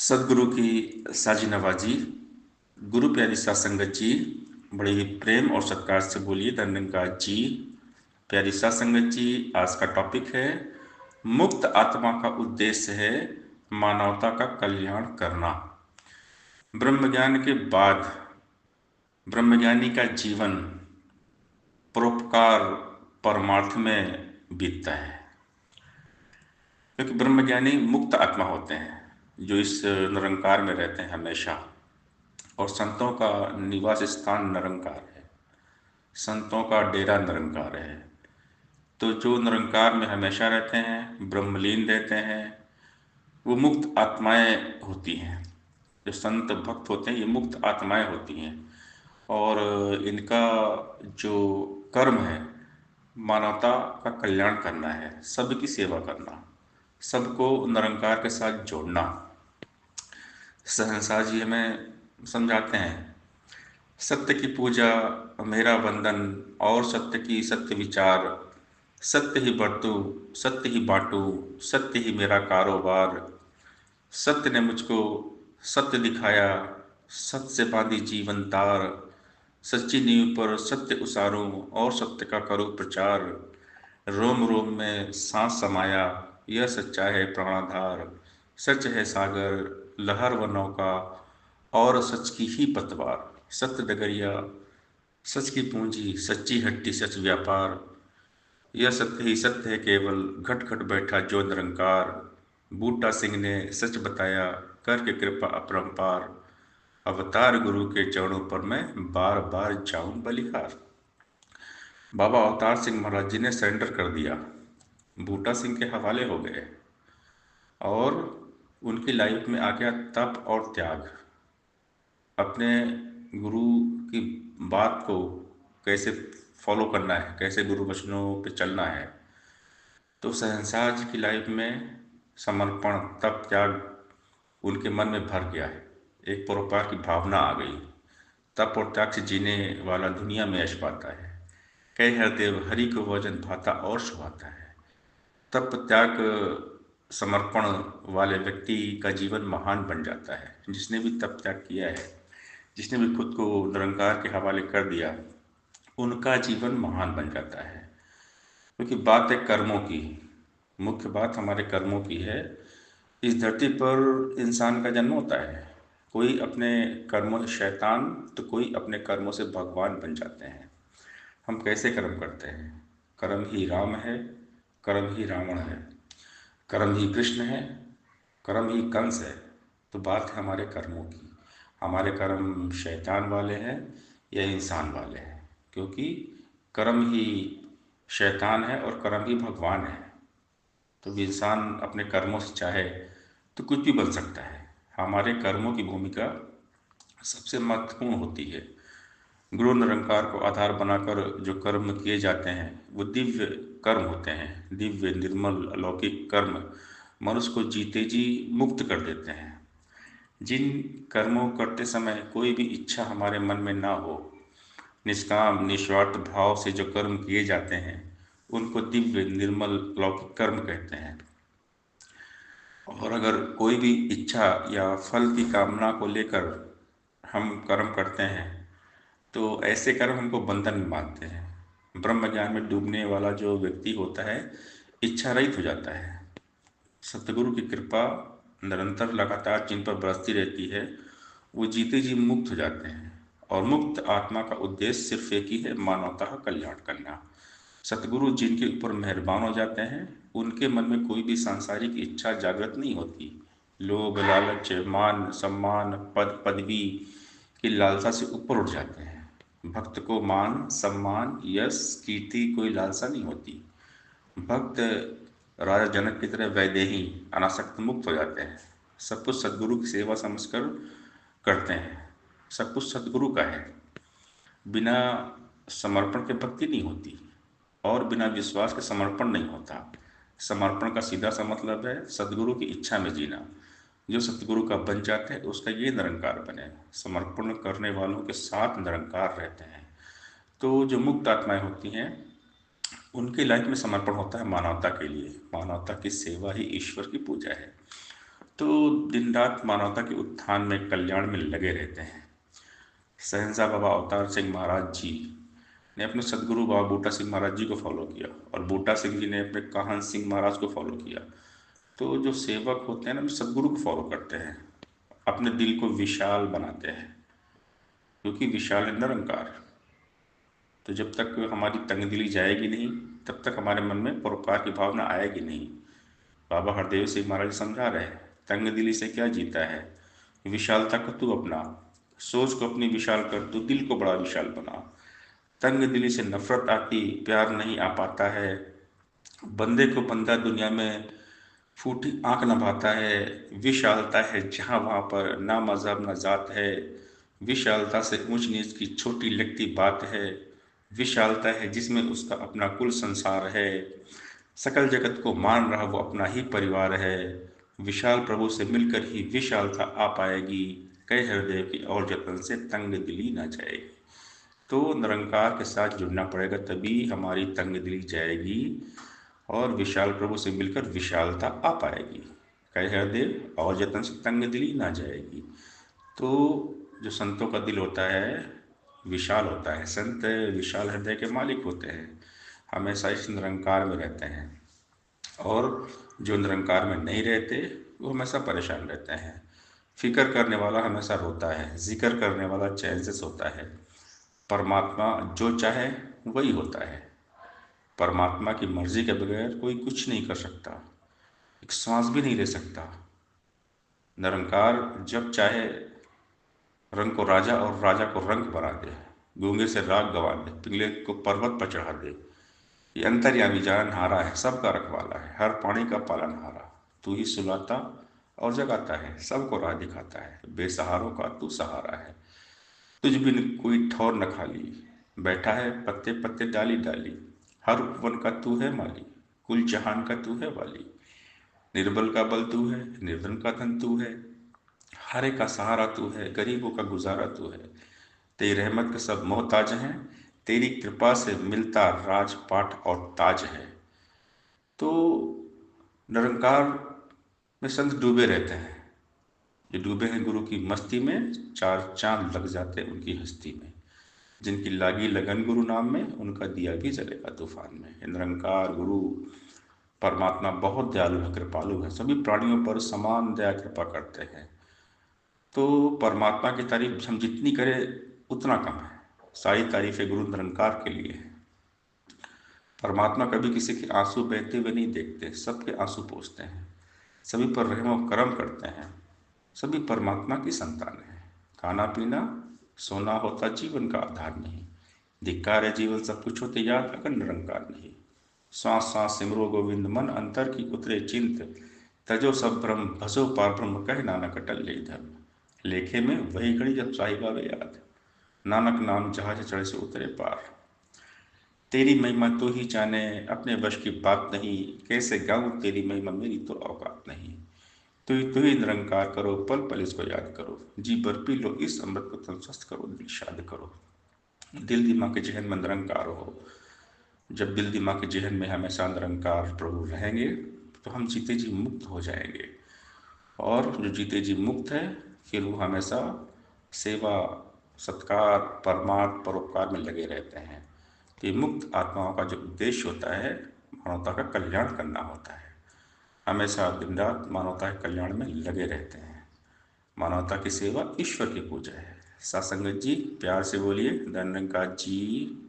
सदगुरु की साजी नवाजी। गुरु प्यारी सात संगत जी, बड़े ही प्रेम और सत्कार से बोलिए धन्यवाद जी। प्यारी सात संगत जी, आज का टॉपिक है मुक्त आत्मा का उद्देश्य है मानवता का कल्याण करना। ब्रह्मज्ञान के बाद ब्रह्मज्ञानी का जीवन परोपकार परमार्थ में बीतता है, क्योंकि ब्रह्मज्ञानी मुक्त आत्मा होते हैं जो इस निरंकार में रहते हैं हमेशा। और संतों का निवास स्थान निरंकार है, संतों का डेरा निरंकार है। तो जो निरंकार में हमेशा रहते हैं, ब्रह्मलीन रहते हैं, वो मुक्त आत्माएं होती हैं। जो संत भक्त होते हैं ये मुक्त आत्माएं होती हैं। और इनका जो कर्म है मानवता का कल्याण करना है, सबकी सेवा करना, सबको निरंकार के साथ जोड़ना। सहनसा जी हमें समझाते हैं, सत्य की पूजा मेरा वंदन और सत्य की सत्य विचार, सत्य ही बरतूं सत्य ही बांटूं, सत्य ही मेरा कारोबार। सत्य ने मुझको सत्य दिखाया, सत्य से बांधी जीवन तार। सच्ची नींव पर सत्य उसारूं और सत्य का करूं प्रचार। रोम रोम में सांस समाया, यह सच्चा है प्राणाधार। सच है सागर लहर व नौका और सच की ही पतवार। सत्य डगरिया सच की पूंजी, सच्ची हट्टी सच व्यापार। यह सत्य ही सत्य है केवल, घट घट बैठा जो निरंकार। बूटा सिंह ने सच बताया, करके कृपा अपरंपार। अवतार गुरु के चरणों पर मैं बार बार जाऊं बलिहार। बाबा अवतार सिंह महाराज जी ने सरेंडर कर दिया, बूटा सिंह के हवाले हो गए और उनकी लाइफ में आ गया तप और त्याग। अपने गुरु की बात को कैसे फॉलो करना है, कैसे गुरु वचनों पे चलना है। तो शहंशाह जी की लाइफ में समर्पण तप त्याग उनके मन में भर गया है। एक परोपकार की भावना आ गई। तप और त्याग से जीने वाला दुनिया में यश पाता है। कई हरदेव हरि को भजन भाता और सुहाता है। तप त्याग समर्पण वाले व्यक्ति का जीवन महान बन जाता है। जिसने भी तप त्याग किया है, जिसने भी खुद को निरंकार के हवाले कर दिया, उनका जीवन महान बन जाता है। क्योंकि बात है कर्मों की, मुख्य बात हमारे कर्मों की है। इस धरती पर इंसान का जन्म होता है, कोई अपने कर्मों से शैतान तो कोई अपने कर्मों से भगवान बन जाते हैं। हम कैसे कर्म करते हैं? कर्म ही राम है, कर्म ही रावण है, कर्म ही कृष्ण है, कर्म ही कंस है। तो बात है हमारे कर्मों की। हमारे कर्म शैतान वाले हैं या इंसान वाले हैं? क्योंकि कर्म ही शैतान है और कर्म ही भगवान है। तो भी इंसान अपने कर्मों से चाहे तो कुछ भी बन सकता है। हमारे कर्मों की भूमिका सबसे महत्वपूर्ण होती है। गुरु निरंकार को आधार बनाकर जो कर्म किए जाते हैं वो दिव्य कर्म होते हैं। दिव्य निर्मल अलौकिक कर्म मनुष्य को जीते जी मुक्त कर देते हैं। जिन कर्मों करते समय कोई भी इच्छा हमारे मन में ना हो, निष्काम निस्वार्थ भाव से जो कर्म किए जाते हैं उनको दिव्य निर्मल अलौकिक कर्म कहते हैं। और अगर कोई भी इच्छा या फल की कामना को लेकर हम कर्म करते हैं तो ऐसे कर्म हमको बंधन में बांधते हैं। ब्रह्म ज्ञान में डूबने वाला जो व्यक्ति होता है इच्छा रहित हो जाता है। सतगुरु की कृपा निरंतर लगातार जिन पर बरसती रहती है वो जीते जी मुक्त हो जाते हैं। और मुक्त आत्मा का उद्देश्य सिर्फ एक ही है, मानवता का कल्याण करना। सतगुरु जिनके ऊपर मेहरबान हो जाते हैं उनके मन में कोई भी सांसारिक इच्छा जागृत नहीं होती। लोभ लालच मान सम्मान पद पदवी की लालसा से ऊपर उठ जाते हैं। भक्त को मान सम्मान यश कीर्ति कोई लालसा नहीं होती। भक्त राजा जनक की तरह वैदेही अनासक्त मुक्त हो जाते हैं। सब कुछ सदगुरु की सेवा समझकर करते हैं। सब कुछ सदगुरु का है। बिना समर्पण के भक्ति नहीं होती और बिना विश्वास के समर्पण नहीं होता। समर्पण का सीधा सा मतलब है सदगुरु की इच्छा में जीना। जो सतगुरु का बन जाता है उसका ये निरंकार बने। समर्पण करने वालों के साथ निरंकार रहते हैं। तो जो मुक्त आत्माएं होती हैं उनकी लाइफ में समर्पण होता है मानवता के लिए। मानवता की सेवा ही ईश्वर की पूजा है। तो दिन रात मानवता के उत्थान में, कल्याण में लगे रहते हैं। शहंशाह बाबा अवतार सिंह महाराज जी ने अपने सदगुरु बाबा बूटा सिंह महाराज जी को फॉलो किया, और बूटा सिंह जी ने अपने काहन सिंह महाराज को फॉलो किया। तो जो सेवक होते हैं ना, सदगुरु को फॉलो करते हैं, अपने दिल को विशाल बनाते हैं, क्योंकि विशाल है निरंकार। तो जब तक हमारी तंगदिली जाएगी नहीं, तब तक हमारे मन में परोपकार की भावना आएगी नहीं। बाबा हरदेव सिंह महाराज समझा रहे हैं, तंगदिली से क्या जीता है, विशालता को तू अपना, सोच को अपनी विशाल कर, तू दिल को बड़ा विशाल बना। तंग दिली से नफरत आती, प्यार नहीं आ पाता है। बंदे को बंदा दुनिया में फूटी आंख नभाता है। विशालता है जहाँ वहाँ पर ना मजहब ना जात है। विशालता से ऊंच नीच की छोटी लगती बात है। विशालता है जिसमें उसका अपना कुल संसार है। सकल जगत को मान रहा वो अपना ही परिवार है। विशाल प्रभु से मिलकर ही विशालता आ पाएगी। कई हृदय की और जतन से तंग दिली ना जाएगी। तो निरंकार के साथ जुड़ना पड़ेगा, तभी हमारी तंग दिली जाएगी और विशाल प्रभु से मिलकर विशालता आ पाएगी। कहे हृदय और जतन से तंग दिली ना जाएगी। तो जो संतों का दिल होता है विशाल होता है। संत विशाल हृदय के मालिक होते हैं, हमेशा इस निरंकार में रहते हैं। और जो निरंकार में नहीं रहते वो हमेशा परेशान रहते हैं। फिक्र करने वाला हमेशा रोता है, जिक्र करने वाला चैन से सोता है। परमात्मा जो चाहे वही होता है। परमात्मा की मर्जी के बगैर कोई कुछ नहीं कर सकता, एक सांस भी नहीं ले सकता। निरंकार जब चाहे रंग को राजा और राजा को रंग बना दे, गूंगे से राग गवा दे, पिंगले को पर्वत पर चढ़ा दे। ये अंतर्यामी जानहारा है, सबका रखवाला है, हर प्राणी का पालनहारा। तू ही सुलाता और जगाता है, सबको राह दिखाता है। बेसहारों का तू सहारा है, तुझ बिन कोई ठौर न खाली। बैठा है पत्ते पत्ते डाली डाली, हर उपवन का तू है माली। कुल जहान का तू है वाली। निर्बल का बल तू है, निर्धन का धन तू है। हरे का सहारा तू है, गरीबों का गुजारा तू है। तेरी रहमत के सब मोहताज हैं, तेरी कृपा से मिलता राजपाट और ताज है। तो निरंकार में संत डूबे रहते हैं। ये डूबे हैं गुरु की मस्ती में, चार चांद लग जाते हैं उनकी हस्ती में। जिनकी लागी लगन गुरु नाम में, उनका दिया भी जलेगा तूफान में। ये निरंकार गुरु परमात्मा बहुत दयालु है, कृपालु है, सभी प्राणियों पर समान दया कृपा करते हैं। तो परमात्मा की तारीफ हम जितनी करें उतना कम है। सारी तारीफें गुरु निरंकार के लिए है। परमात्मा कभी किसी के आंसू बहते हुए नहीं देखते, सबके आंसू पोंछते हैं, सभी पर रहम और करम करते हैं। सभी परमात्मा की संतान है। खाना पीना सोना होता जीवन का आधार नहीं। धिक्कार है जीवन सब कुछ होते याद, अगर निरंकार नहीं। श्वास श्वास सिमरो गोविंद, मन अंतर की उतरे चिंत। तजो सब भ्रम भसो पार ब्रह्म, कहे नानक अटल यही धर्म। लेखे में वही घड़ी जब साहिबा वे याद, नानक नाम जहाज चढ़े से उतरे पार। तेरी महिमा तो ही जाने, अपने वश की बात नहीं। कैसे गाऊं तेरी महिमा, मेरी तो औकात नहीं। तू ही निरंकार करो, पल पल इसको याद करो। जी भर पी लो इस अमृत को, तन स्वस्थ करो, दिल शाद करो। दिल दिमाग के जहन में निरंकार हो। जब दिल दिमाग के जहन में हमेशा निरंकार प्रभु रहेंगे, तो हम जीते जी मुक्त हो जाएंगे। और जो जीते जी मुक्त है, फिर वो हमेशा सेवा सत्कार परमार्थ परोपकार में लगे रहते हैं। तो ये मुक्त आत्माओं का जो उद्देश्य होता है, मानवता का कल्याण करना होता है। हमेशा दिन रात मानवता के कल्याण में लगे रहते हैं। मानवता की सेवा ईश्वर की पूजा है। सासंगत जी प्यार से बोलिए, धन्यवाद जी।